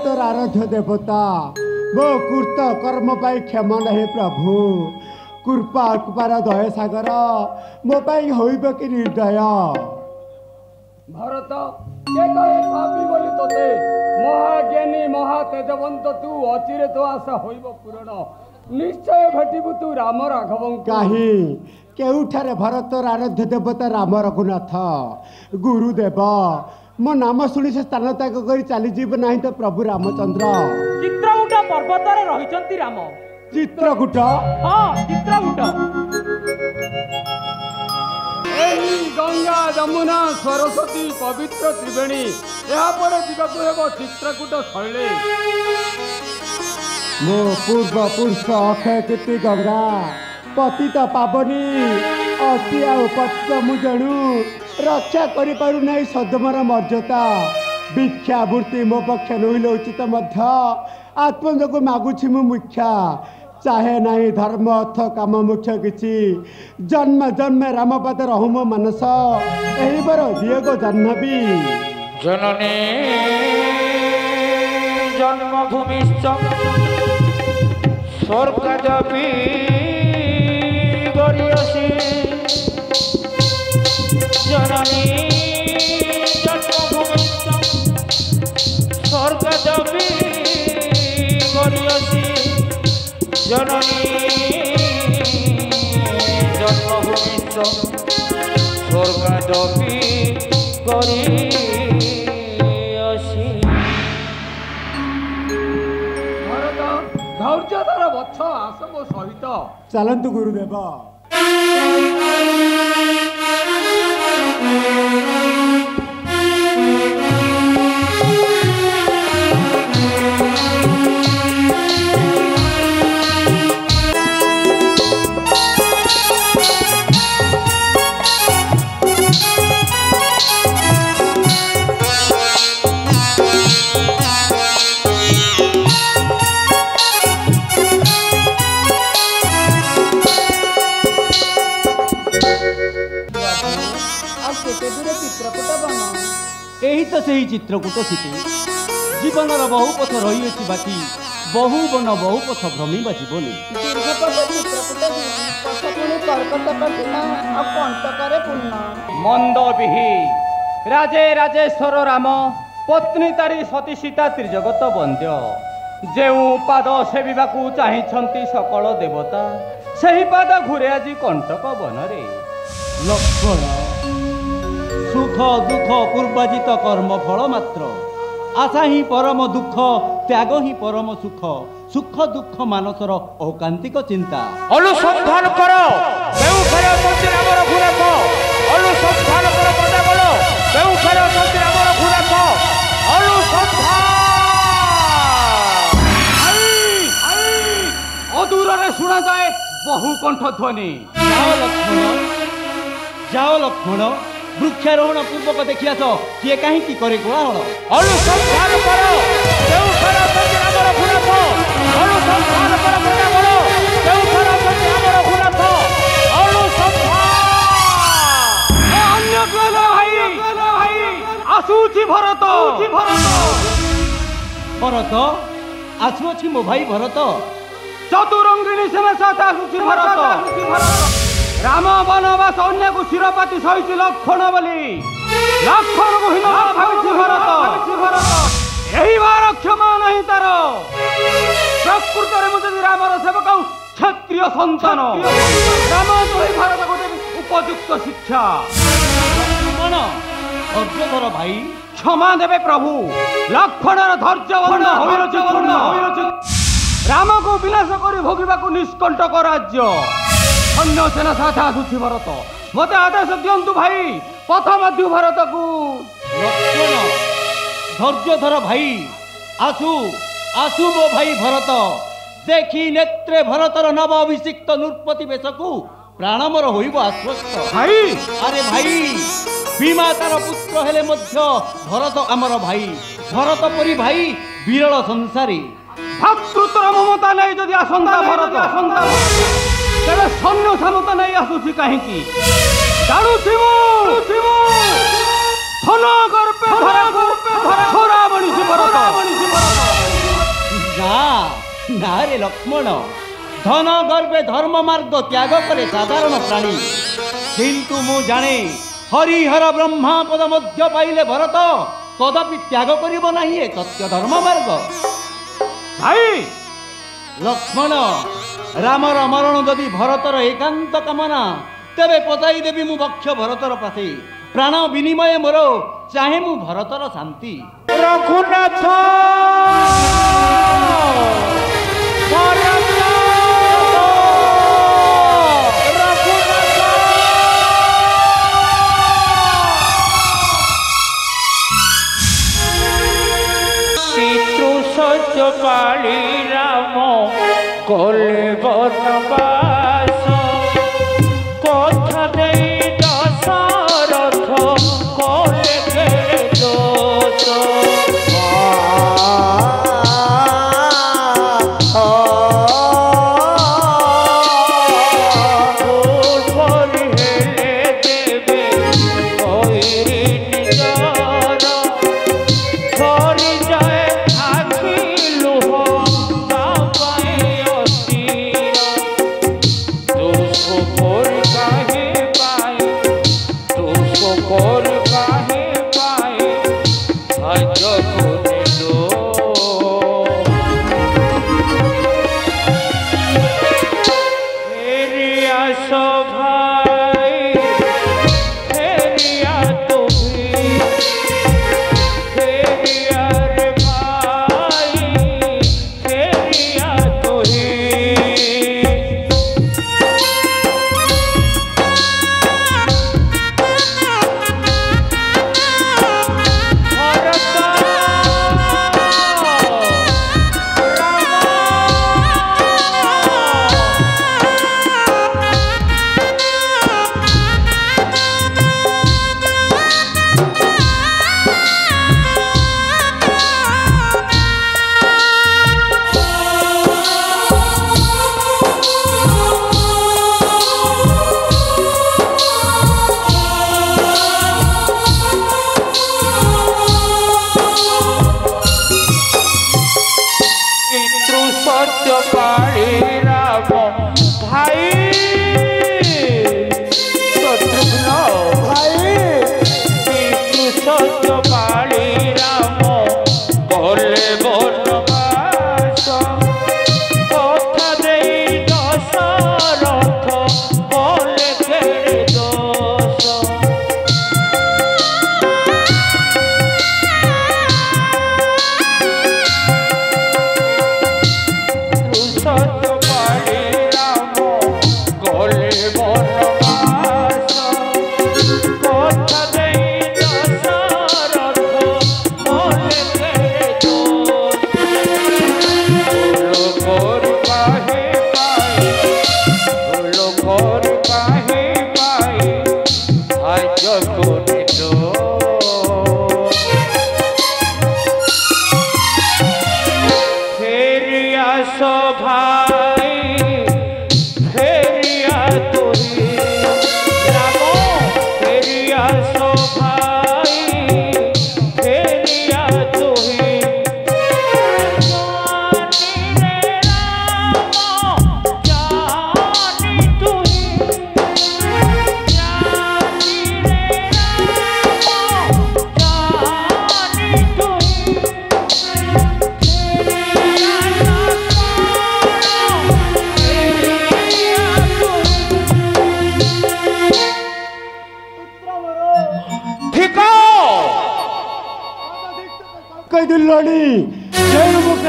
भरतर आराध्य देवता मो कृत कर्म पाई क्षमा नहीं प्रभु कृपा कृपार दया सागर मो पाई होइब कि निर्दय भरत के कहे पापी बोली तोते महाज्ञानी महातेजवंत तू अचिरे तो आशा होइब पूरण निश्चय भेटिबु तू राम राघव कहीं केउठारे भरतर आराध्य देवता राम रघुनाथ गुरुदेव मो नाम शुणी से स्थान त्याग कर चलीजीव ना तो प्रभु रामचंद्र चित्रकूट पर्वत रही राम चित्रकूट हाँ चित्रकूट गंगा जमुना सरस्वती पवित्र त्रिवेणी यापर जीवाक चित्रकूट शैली मो पूर्व पुरुष अक्षय कीर्ति गंगा पतित पावनी अति पतित मुजणु रक्षा करि पारु नाही सदमर मर्यादा भिक्षावृत्ति मो पक्ष नइले उचित मध्य आत्मज को मागुछि मु मुख्या चाहे नहीं धर्म अर्थ काम मुख्य किछि जन्म जन्म रामपद रहु मो मनस एही बर दिए गो जन्मबी जननी जन्मभूमिश्च स्वर्गजपि गरीयसी जननी जन्मभूमिश्च स्वर्गजपि गरीयसी जननी जन्मभूमिश्च स्वर्गजपि गरीयसी धैर्यधर वत्स आस मो सहित चलंतु गुरुदेव यही तो सही चित्रकूट सिटी जीवन बहु पथ रही अछि बाकी बहु बन बहु पथ भ्रमिबा जीवनी मंद बिही राजे राजेश्वर राम पत्नी तारी सती सीता त्रिजगत वंद्य जेउ पाद सेविबाकू चाहिछंती सकल देवता सही पाद घुरे आजि कंटक वनरे लक्ष्मण सुख दुख पूर्वाजित कर्म फल मात्र आशा ही परम दुख त्याग ही परम सुख सुख दुख मानसर औकांतिक चिंता अनुसंधान कर केउखरे अछंती रामर घुराख अनुसंधान कर पदाबल केउखरे अछंती रामर घुराख अनुसंधान अदूर रे सुना जाए बहु कंठ ध्वनि जाओ लक्ष्मण वृक्षारोहण पूर्वक देखि आस किए कहीं करे कोलाहल अनुसंधान कर केउखरे अछंती रामर घुराख अनुसंधान कर पदाबल केउखरे अछंती रामर घुराख अनुसंधान अन्य भाई आसुची भरत भरत आसुअछि मो भाई भरत चतुरंगिणी सेना साथ आसुची भरत राम वनवास अन्य को शिरपाती सही लक्षण बोली लक्षण को हीन भावी भरत यही बार क्षमा नहीं तार प्रकृत में मुझे रामर सेवक क्षत्रिय संतान राम तुही भारत को उपयुक्त शिक्षा लक्ष्मण धैर्यधर भाई क्षमा देवे प्रभु लक्षणर धैर्य राम को विनाश कर भोगवा निष्कंटक राज्य अन्य सेना साथ आसुची भरत मते आदेश दियंतु भाई पथ मध्य भारत को लक्ष्मण धैर्यधर भाई आसु आसु मो भाई भरत देखी नेत्रे भरतर नव अभिषिक्त नृपति बेश को प्राणमर होइब आश्वस्त भाई अरे भाई विमातार पुत्र हेले मध्य भरत आमर भाई भरत परी भाई विरल संसारी भातृत्व ममता नहीं जदि आसंता भरत तेरे सैन्य क्षमता नहीं आसुची कहीं धन गर्पे धरा छोरा बनी भरत ना ना रे लक्ष्मण धन गर्भे धर्म मार्ग त्याग करे साधारण प्राणी किंतु मु जाने हरिहर ब्रह्मा पद मध्य पाइले भरत कदापि त्याग करिब नाही ए सत्य धर्म मार्ग भाई लक्ष्मण रामर मरण जदि भरतर एकांत कामना तेरे पताई देवी मु बक्ष भरतर पासे प्राण विनिमय मोर चाहे मु भरतर शांति रघुनाथ सजपाली राम कोले बनवास कथा दे दशरथ कोले घेरे दोष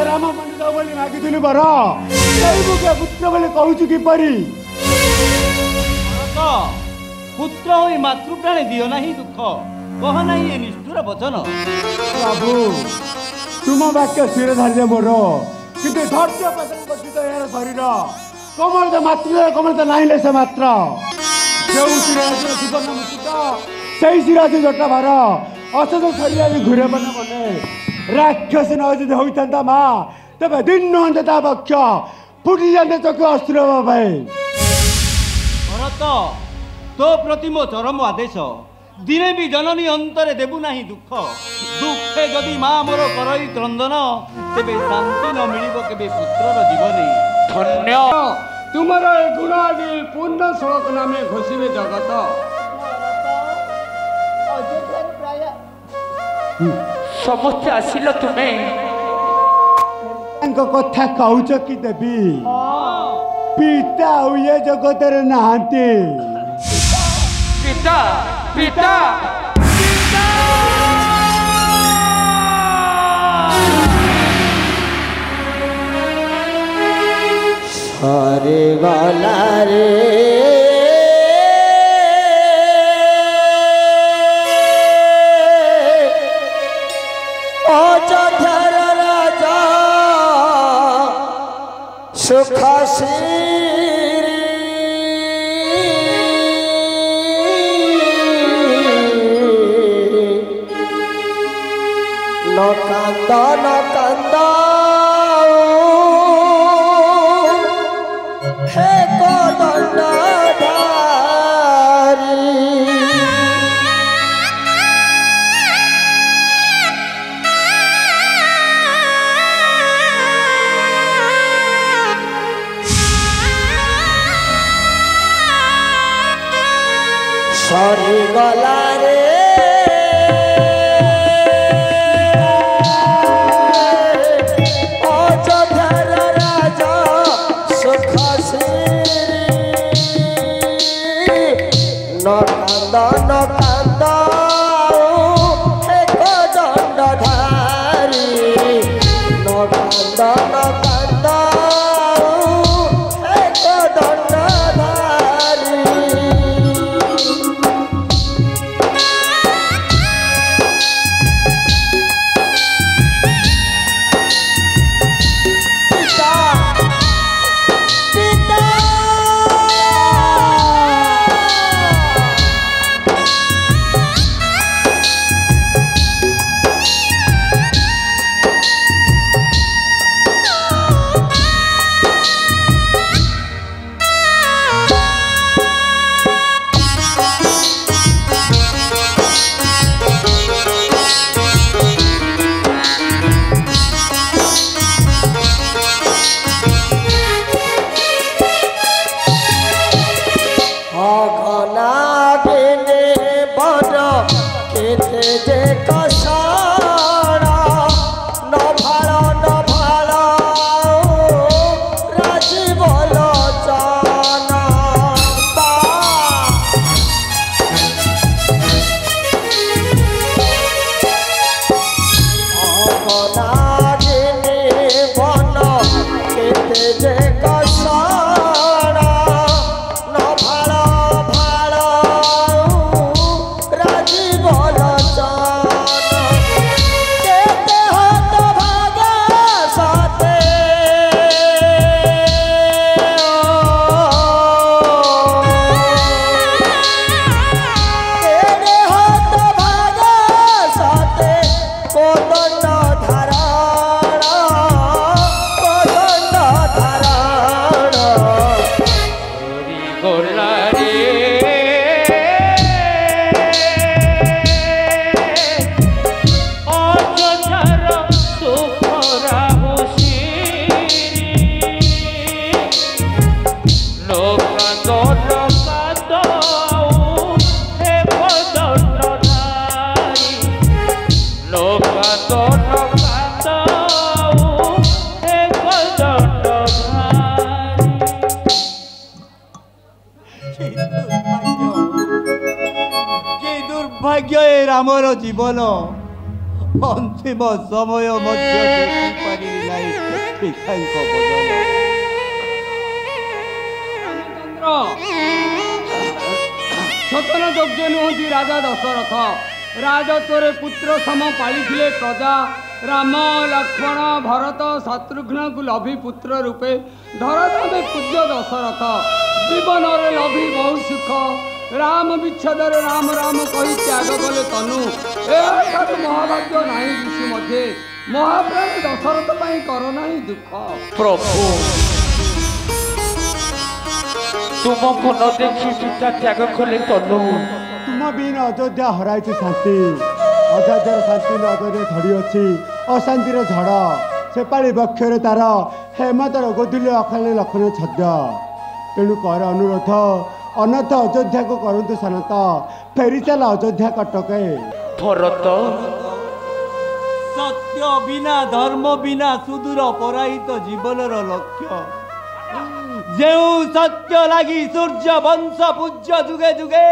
राम मंदिर बोली मागिदिनु बर पुत्र बोली कहूँ किपरि पुत्र होई मातृ प्राणी दियो नहीं दुख कह नहीं ये निष्ठुर वचन प्रभु तुम वाक्य शिरधार्य मोर किंतु धैर्य पतन गठित यार शरीर कमल मातृ कमल तो नहीं से मात्र जो शिराज सुवर्ण मुकुट से शिराज जटा भार असत शरीर घुरे बन बने राक्षस न होता माँ तब दिन ता पक्ष फुटी जाते चक्षु अस्त्र भाई भरत तो प्रति मो चरम आदेश दिने भी जननी अंतरे देबु नाही दुख दुखे जदि माँ मोर करई क्रंदन तेबे शांति न मिलिब केबे पुत्रर जीवने धन्य तुमर गुणादि पूर्ण श्लोक नामे घोषिबे जगत समस्ते आसिल तुमे कथा कहूच कि देवी पिता और ये जगत नहांती पिता पिता सरे गला रे अयोध्यार राजा सुखासीरी न कांद हे कोदंडधारी सरी गला रे अयोध्यार राजा सुखासीरी न कांद हे कोदंडधारी न कांद हे कोदंडधारी दुर्भाग्य ए रामर जीवन अंतिम समय मध्य देखिपारि नाही पिताଙ୍କ बदल सतन योग्य नुहति राजा दशरथ राजत्वरे पुत्र सम पालिथिले प्रजा राम लक्ष्मण भरत शत्रुघ्न को लभी पुत्र रूपे धरधामे पूज्य दशरथ जीवन लभी बहु सुख राम विच्छेदरे राम राम कही त्याग कले तनु एठार महाभाग्य नाही विषु मध्य महाप्राण दशरथ पाई कर नाही दुख प्रभु तुमको न देखी पिता त्याग कले तनु तुम बिन अयोध्या हराई शांति अयोध्यार शांति नजर धड़ी अच्छी अशांतिर झड़ से पाली बक्षर तार हेमतर गोधुली अखाली लक्षण छद्य तेणु कर अनुरोध अनथ अयोध्या को करतु सनत फेरी चल अयोध्या कटके भरत सत्य बिना धर्म बिना सुदूर पराहित जीवनर लक्ष्य जो सत्य लगी सूर्य वंश पूज्य जुगे जुगे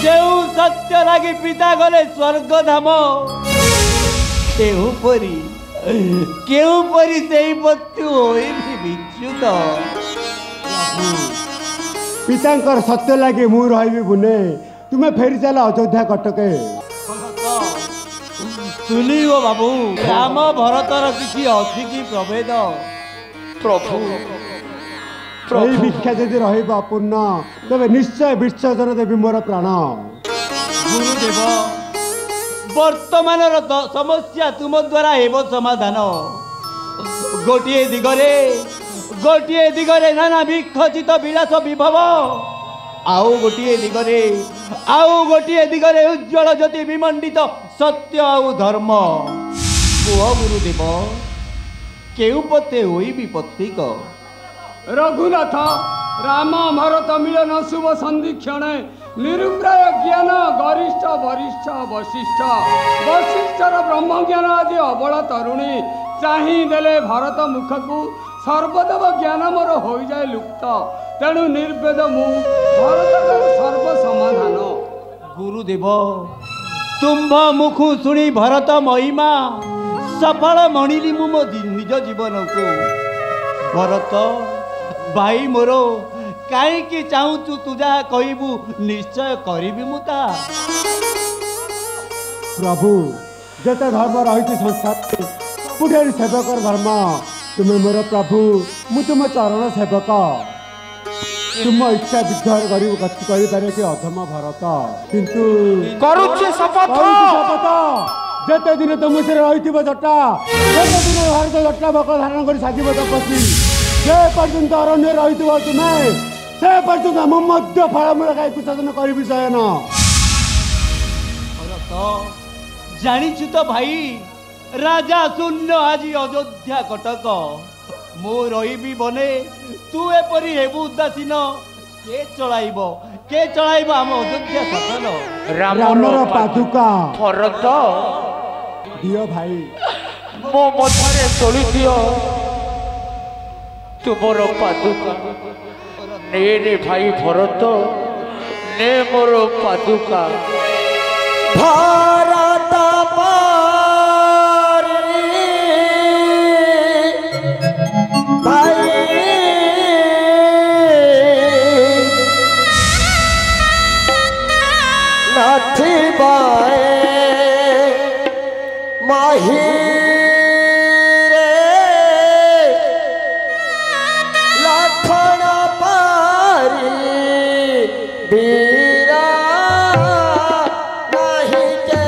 जो सत्य लगी पिता गले स्वर्ग धाम केउपरी से मृत्यु होई विच्युत पितांकर सत्य लगे मु रही बुने तुम्हें फेरी चल अयोध्या कटके सुनियो बाबू राम भरतर किसी अच्छी की प्रभेद प्रभु यही भिक्षा यदि रपूर्ण तेरे निश्चय विसर्जन देवी मोर प्राण गुरुदेव वर्तमान समस्या तुम द्वारा हेब समाधान गोटे दिगरे नाना विखचित विलास विभव आउ गोटे दिगरे उज्ज्वल ज्योति विमंडित सत्य आउ धर्म कुह गुरुदेव केउ पते होई विपत्तिक रघुनाथ राम भरत मिलन शुभ संधि क्षण निरुप्राय ज्ञान गरिष्ठ वरिष्ठ वशिष्ठ वशिष्ठर ब्रह्म ज्ञान आदि अबल तरुणी चाही देले भरत मुख को सर्वदेव ज्ञान मोर हो जाए लुप्त तेणु निर्वेद मु भरत सर्व समाधान गुरुदेव तुम्भ मुखु शुणी भरत महिमा सफल मणिली मु मो निज जीवन को भरत भाई मोर कहीं चाहूचु तू जहाँ कहबू निश्चय करी मुता प्रभु जते धर्म रही संसार पुढे सेवकर धर्म तुम्हें मोर प्रभु मु तुम चरण सेवक तुम इच्छा विग्रह करें कि अधम भरत किंतु करुच्छे शपथ जेते दिन तुम से रही जटा जेते दिन भारत जटा बक धारण कर साजिब तपस्वी से पर्यंत अरण्य रही तुम्हें से पर्यंत मु मध्य फलमूल खाई कुशासन करी शयन जानिछु तो भाई राजा शून्य आज अयोध्या कटक मो रही बने तू एपरी हेबु उदासीन के चलाइब आम अयोध्या शासन रामर पादुका भरत दियो भाई मो मधुरे तोली दियो तुमर पादुका ने रे भाई भरत ने मोर पादुका भारत भाई नाथी बाए माही रे लखन पारी बीरा नहीं के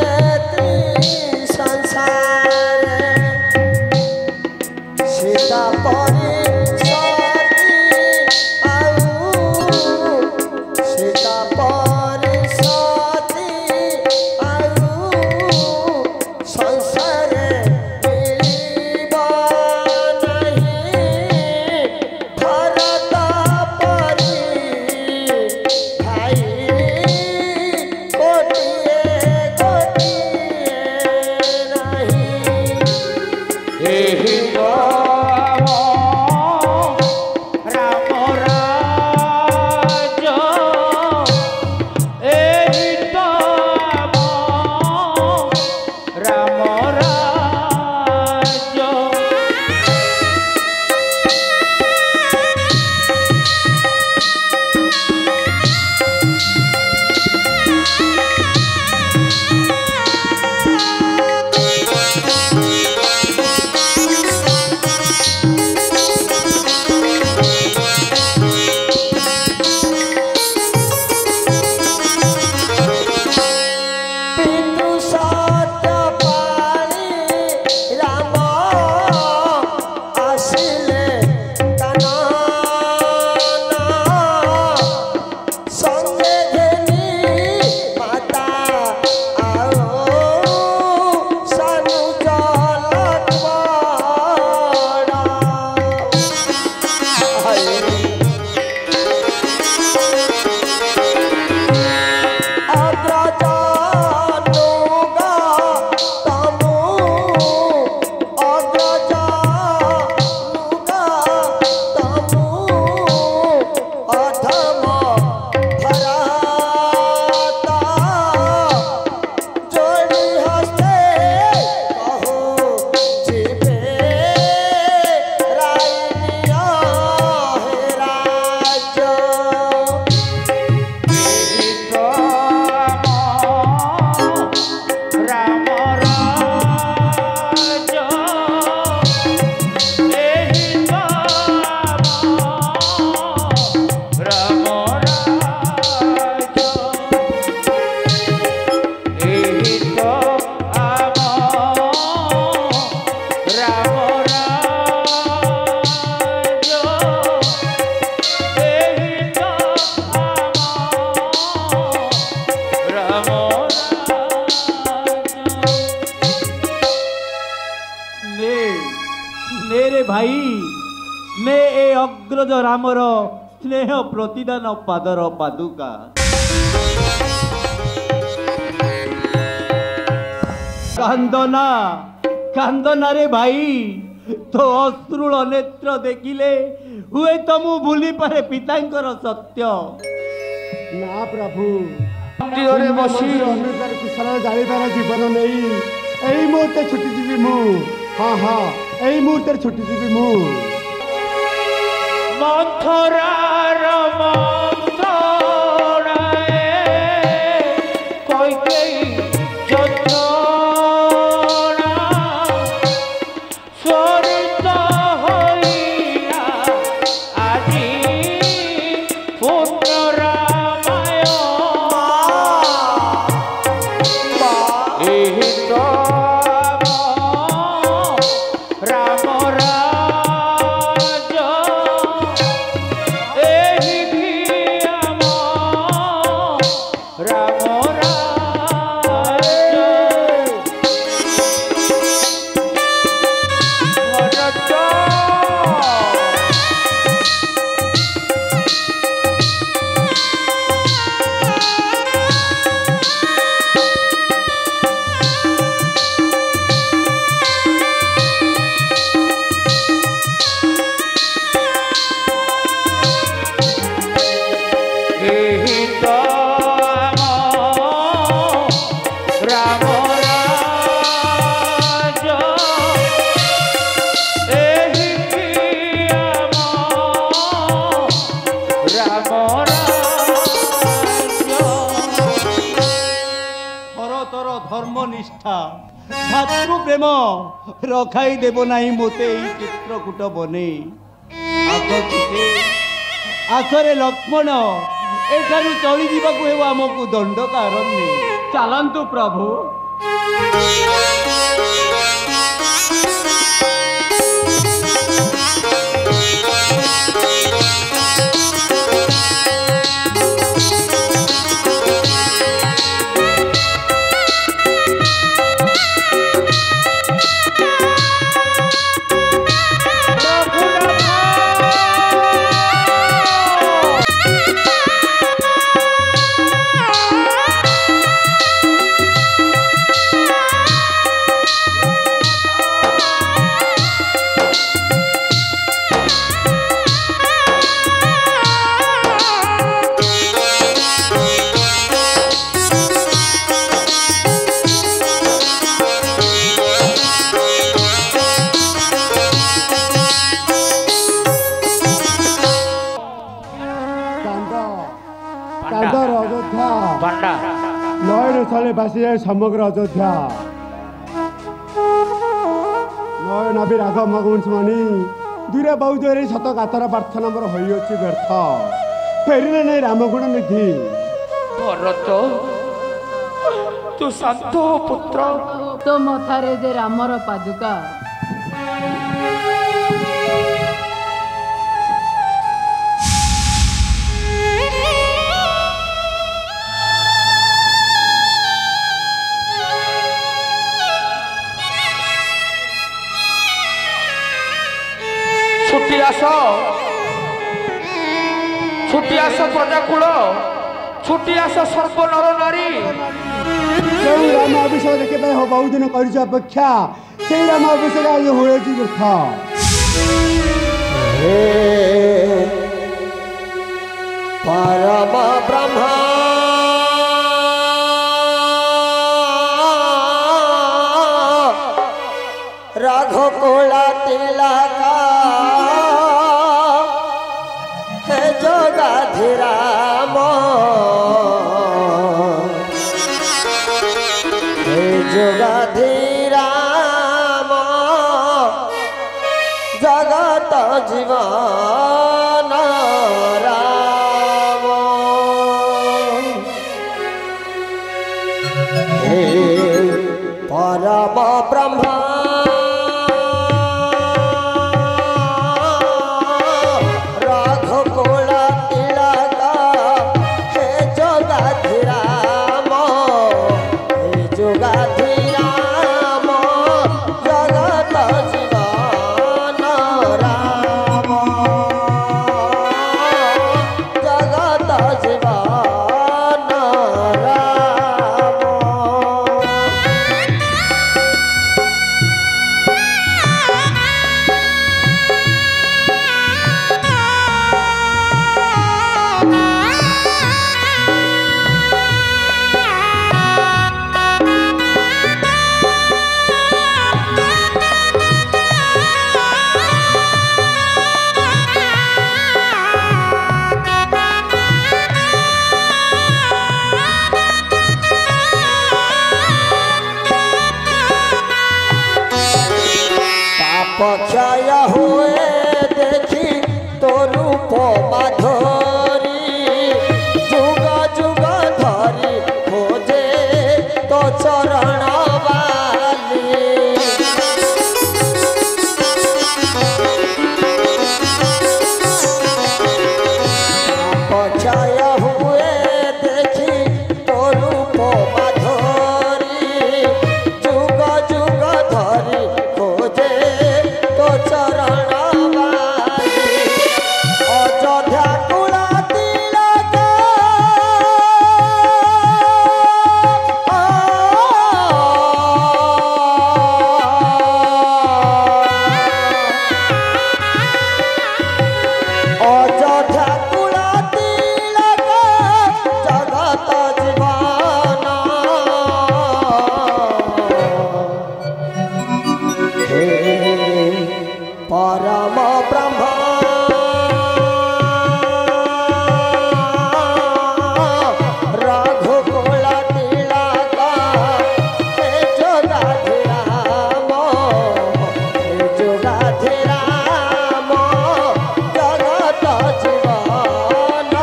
ଅଗ୍ରଜ ରାମର ସ୍ନେହ ପ୍ରତିଦାନ ପାଦର ପାଦୁକା। କାନ୍ଦନା କାନ୍ଦନାରେ ଭାଇ, ତୋ ଅଶ୍ରୁଳ ନେତ୍ର ଦେଖିଲେ ହୁଏତ ମୁଁ ଭୁଲିପାରେ ପିତାଙ୍କର ସତ୍ୟ। ନା ପ୍ରଭୁ, ମନ୍ଦିରରେ ବସି ଅନ୍ୟକାର କୁଶଳ ଜାଣିବାର ଜୀବନ ନେଇ ଏଇ ମୁହୂର୍ତ୍ତେ ଛୁଟିଯିବି ମୁଁ। ହଁ ହଁ, ଏଇ ମୁହୂର୍ତ୍ତରେ ଛୁଟିଯିବି ମୁଁ। ମଥୁରାର ମନ୍ଥଣାଏ କୈକେୟୀ ଯୋଜନା ସ୍ୱରିତ ହୋଇଲା ଆଜି ପୁନରାମାୟ। ଏହି ତ ରାମ ରାଜ, ଏହି ବି ଆମ ରାମ ରାଜ। ଭରତ ଏହି ତ ଆମ ରାମ ରାଜ, ଏହି ବି ଆମ ରାମ ରାଜ। ଭରତର ଧର୍ମନିଷ୍ଠା ଭାତୃ ପ୍ରେମ ରଖାଇ ଦେବ ନାହିଁ ମୋତେ ଏଇ ଚିତ୍ରକୂଟ ବନେଇ। ଆଖରେ ଲକ୍ଷ୍ମଣ, ଏଠାରୁ ଚଳିଯିବାକୁ ହେବ ଆମକୁ ଦଣ୍ଡକାରଣ୍ୟ। ଚାଲନ୍ତୁ ପ୍ରଭୁ। କାନ୍ଦର ଅଯୋଧ୍ୟା ପାଣ୍ଡା ନୟନ ଥଳେ ଭାସିଯାଏ ସମଗ୍ର ଅଯୋଧ୍ୟା। ନୟନ ବି ରାଘବ ମଗବଂଶ ମଣି ଦୂରେ ବହୁ ଦୂରରେ ଶତ ଗାତର ପ୍ରାର୍ଥନା ମୋର ହୋଇଅଛି ବ୍ୟର୍ଥ। ଫେରିଲେ ନାହିଁ ରାମଗୁଣ ନିଧି। ଭରତ, ତୁ ଶାନ୍ତ ହୋ ପୁତ୍ର। ତୋ ମଥାରେ ଯେ ରାମର ପାଦୁକା। ଛୁଟି ଆସ ପ୍ରଜାକୁଳ, ଛୁଟି ଆସ ସର୍ବ ନର ନାରୀ। ଯେଉଁ ରାମ ଅଭିଷେକ ଦେଖିବା ପାଇଁ ବହୁ ଦିନ କରିଛ ଅପେକ୍ଷା, ସେଇ ରାମ ଅଭିଷେକ ଆଜି ହୋଇଛି ବ୍ୟର୍ଥ। ପରମ ବ୍ରହ୍ମ ରାଘ କୋଳା ତିଲକା ହେ ଜଗାଧିରାମ, ହେ ଜଗାଧିରାମ ଜଗତ ଜୀବନ ରାମ। ହେ ପରମ ବ୍ରହ୍ମ पछाया हुए देखी तो रूप माधुरी जुग जुग धरी खोजे तो चरण बारी अयोध्या कुला तिलक अयोध्या कुला तिलक जगत जीवन हे परम ब्रह्म रघुकुल तिलक हे जोगाधिराम जगत जीवन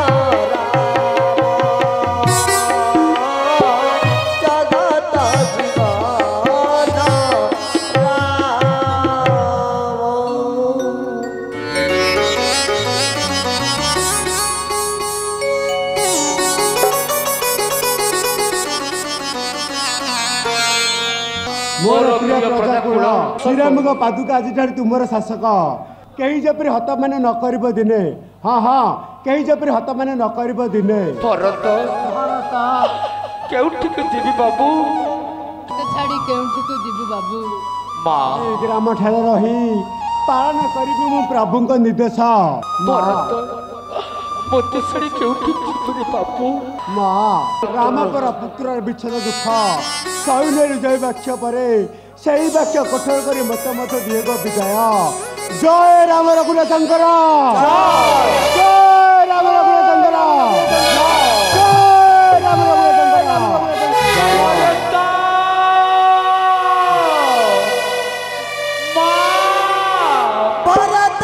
जगत जीवन मोर प्रिय प्रजाकुल श्रीराम पादुका आज तुमर शासक कहीं जपरी हत मैंने न कर दिने हाँ हाँ कहीं जपरी हत मैंने न कर दिने भरत भरत केउठिक जीवी बाबू ते छाड़ी केउठिकु जीवु बाबू माँ ए ग्राम ठारे रही पालन करी मु प्रभुଙ୍କ निर्देश भरत मत छाड़ी केउठिक जीवी बाबू माँ रामकर पुत्र विच्छेद दुख सैन्य जय वाक्य पर सही वाक्य कठोर कर मत मत दिए विदाय जय राम रघुनाथ शंकर जय राम रघुनाथ शंकर जय राम रघुनाथ शंकर भरत भरत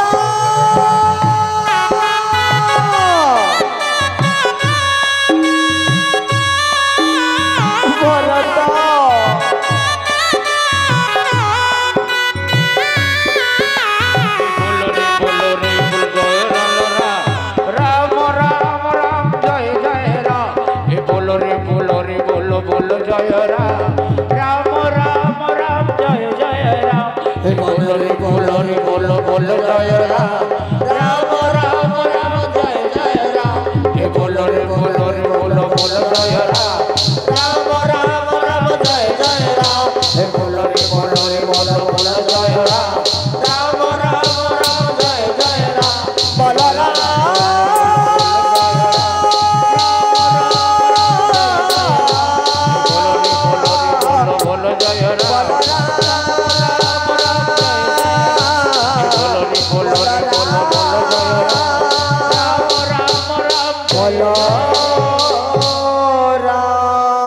बोलो रे बोलो रे बोलो बोलो जय राम राम राम राम जय जय राम बोलो रे बोलो रे बोलो बोलो जय राम राम राम राम जय जय राम बोलो रे बोलो रे बोलो बोलो जय राम राम राम राम जय जय राम बोलो रे बोलो रे बोलो बोलो जय राम राम राम राम जय जय राम बोलो बोलो जय राम